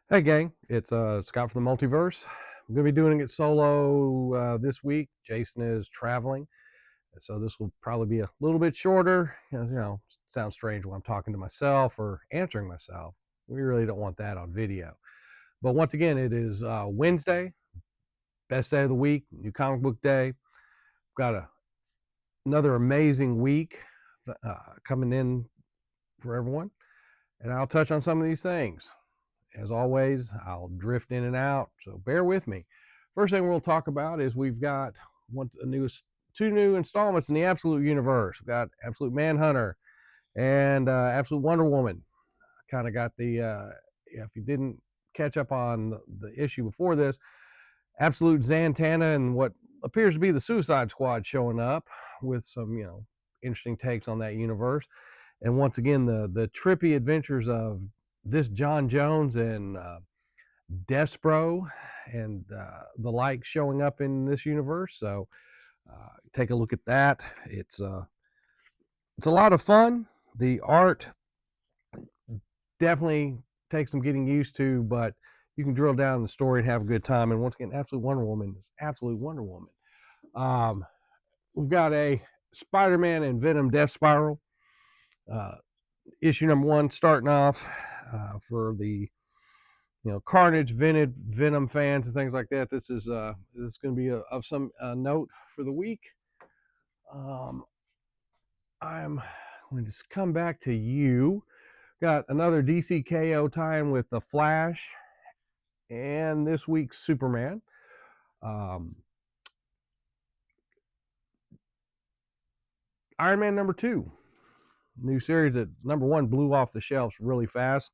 Hey gang, it's Scott from the Multiverse. I'm going to be doing it solo this week. Jason is traveling, so this will probably be a little bit shorter. It sounds strange when I'm talking to myself or answering myself. We really don't want that on video. But once again, it is Wednesday, best day of the week, new comic book day. Got another amazing week coming in for everyone, and I'll touch on some of these things. As always, I'll drift in and out, so bear with me. First thing we'll talk about is we've got two new installments in the Absolute Universe. We've got Absolute Manhunter and Absolute Wonder Woman. Kind of got if you didn't catch up on the issue before this, Absolute Zatanna and what appears to be the Suicide Squad showing up with some, interesting takes on that universe. And once again, the trippy adventures of this John Jones and Despero and the like showing up in this universe. So take a look at that. It's a lot of fun. The art definitely takes some getting used to, but you can drill down in the story and have a good time. And once again, Absolute Wonder Woman is Absolute Wonder Woman. Um, we've got a Spider-Man and Venom Death Spiral. Issue number 1 starting off for the Carnage, Venom fans and things like that. This is going to be of some note for the week. I'm going to come back to you. Got another DCKO time with the Flash and this week's Superman. Iron Man number 2, new series that number 1 blew off the shelves really fast.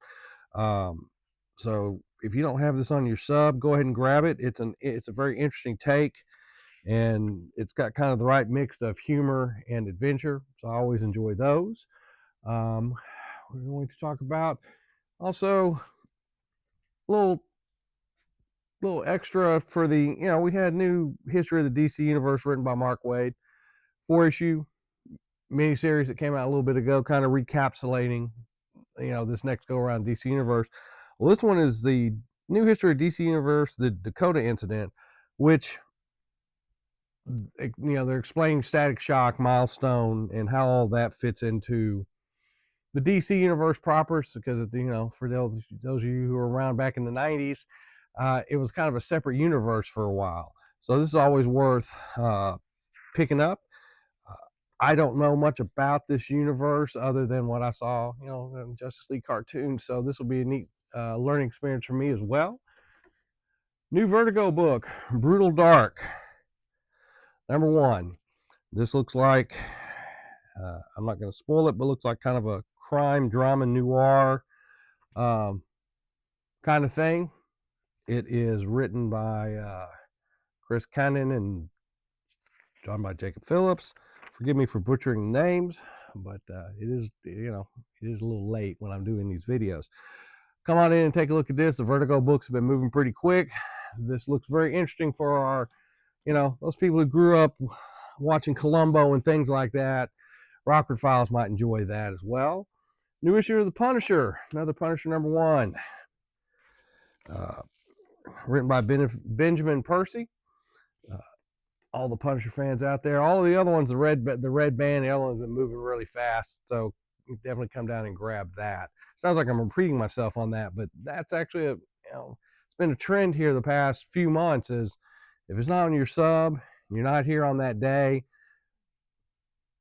So if you don't have this on your sub, go ahead and grab it. It's a very interesting take, and it's got kind of the right mix of humor and adventure. So I always enjoy those. We're going to talk about also a little extra for we had new history of the DC universe written by Mark Waid, 4-issue miniseries that came out a little bit ago, kind of recapsulating this next go around DC universe. Well, this one is the new history of DC universe, the Dakota incident, which they're explaining Static Shock, Milestone, and how all that fits into the DC universe proper. Because for those of you who were around back in the '90s, it was kind of a separate universe for a while. So this is always worth picking up. I don't know much about this universe other than what I saw, in Justice League cartoons. So this will be a neat learning experience for me as well. New Vertigo book, Brutal Dark, number 1. This looks like, I'm not going to spoil it, but looks like kind of a crime drama noir kind of thing. It is written by Chris Cannon and drawn by Jacob Phillips. Forgive me for butchering names, but it is a little late when I'm doing these videos. Come on in and take a look at this. The Vertigo books have been moving pretty quick. This looks very interesting for our, those people who grew up watching Columbo and things like that. Rockford Files might enjoy that as well. New issue of The Punisher, another Punisher number 1, written by Benjamin Percy. All the Punisher fans out there, all of the other ones, the red band, the other ones have been moving really fast, so definitely come down and grab that. Sounds like I'm repeating myself on that, but that's actually it's been a trend here the past few months. Is if it's not on your sub, you're not here on that day,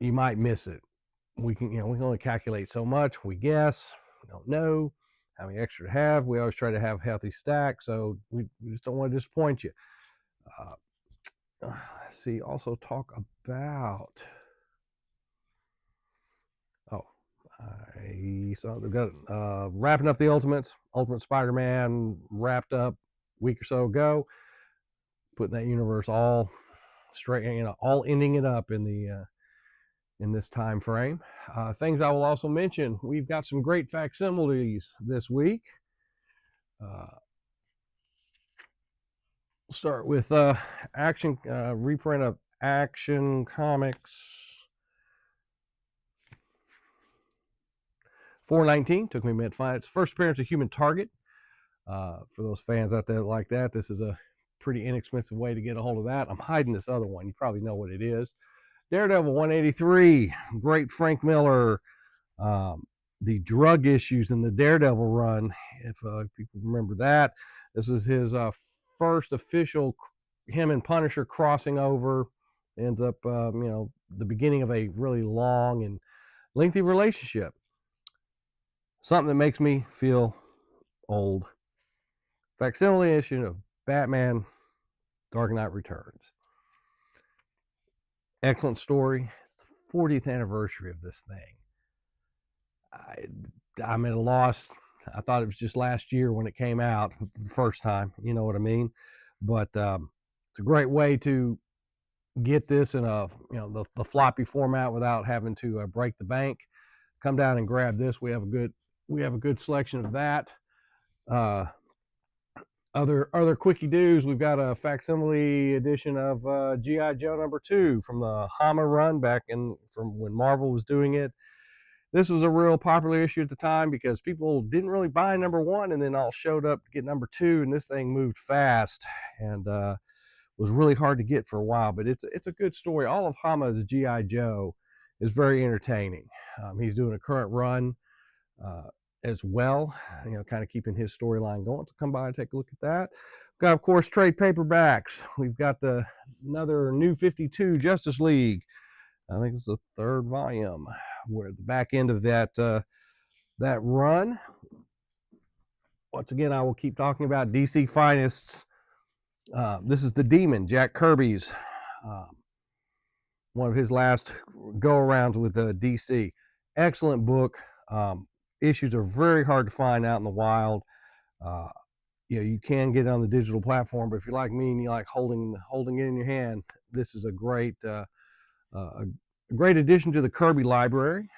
you might miss it. We can only calculate so much. We guess, we don't know how many extra to have. We always try to have a healthy stack, so we just don't want to disappoint you. Let's see. Also talk about. Oh, I saw they've got wrapping up the Ultimate Spider-Man wrapped up a week or so ago. Putting that universe all straight, all ending it up in the in this time frame. Things I will also mention: we've got some great facsimiles this week. Start with action reprint of Action Comics 419. Took me a minute to find it. It's first appearance of Human Target. For those fans out there like that, this is a pretty inexpensive way to get a hold of that. I'm hiding this other one. You probably know what it is. Daredevil 183, great Frank Miller. The drug issues in the Daredevil run, if people remember that. This is his first official, him and Punisher crossing over. Ends up, the beginning of a really long and lengthy relationship. Something that makes me feel old. Facsimile issue of Batman Dark Knight Returns. Excellent story. It's the 40th anniversary of this thing. I'm at a loss. I thought it was just last year when it came out the first time. You know what I mean? But it's a great way to get this in a the floppy format without having to break the bank. Come down and grab this. We have a good selection of that. Other quickie doos. We've got a facsimile edition of G.I. Joe #2 from the Hama run back from when Marvel was doing it. This was a real popular issue at the time because people didn't really buy #1 and then all showed up to get #2, and this thing moved fast and was really hard to get for a while. But it's a good story. All of Hama's G.I. Joe is very entertaining. He's doing a current run as well, kind of keeping his storyline going. So come by and take a look at that. We've got, of course, trade paperbacks. We've got another New 52 Justice League. I think it's the 3rd volume. We're at the back end of that run. Once again, I will keep talking about DC Finest's. This is The Demon, Jack Kirby's, one of his last go-arounds with DC. Excellent book. Issues are very hard to find out in the wild. You can get it on the digital platform, but if you're like me and you like holding it in your hand, this is a great addition to the Kirby library.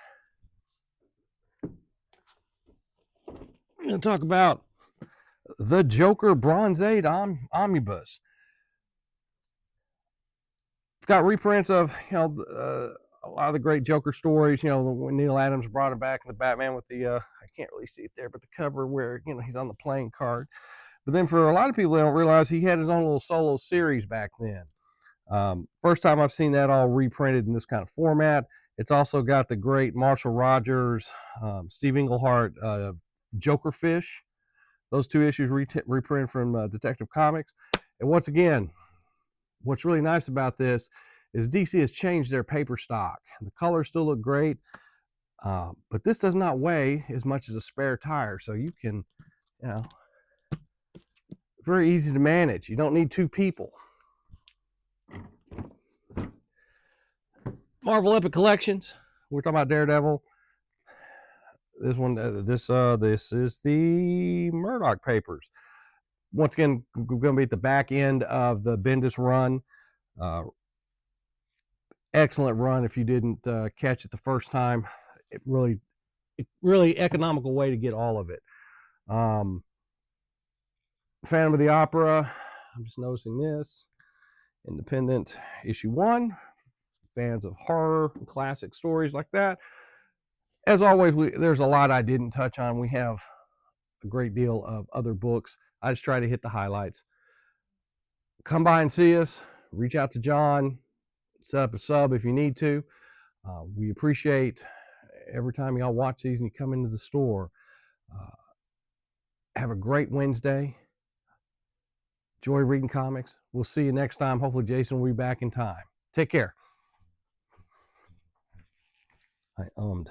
I'm going to talk about the Joker Bronze Age Omnibus. It's got reprints of a lot of the great Joker stories. When Neil Adams brought him back in the Batman with the I can't really see it there, but the cover where he's on the playing card. But then for a lot of people, they don't realize he had his own little solo series back then. First time I've seen that all reprinted in this kind of format. It's also got the great Marshall Rogers, Steve Englehart, Joker Fish. Those 2 issues reprinted from Detective Comics. And once again, what's really nice about this is DC has changed their paper stock. The colors still look great, but this does not weigh as much as a spare tire. So you can, very easy to manage. You don't need 2 people. Marvel Epic Collections. We're talking about Daredevil. This one, this is the Murdoch papers. Once again, we're going to be at the back end of the Bendis run. Excellent run. If you didn't catch it the first time, it really economical way to get all of it. Phantom of the Opera. I'm just noticing this. Independent issue 1. Fans of horror and classic stories like that. As always, there's a lot I didn't touch on. We have a great deal of other books. I just try to hit the highlights. Come by and see us. Reach out to John. Set up a sub if you need to. We appreciate every time y'all watch these and you come into the store. Have a great Wednesday. Enjoy reading comics. We'll see you next time. Hopefully Jason will be back in time. Take care. I ummed.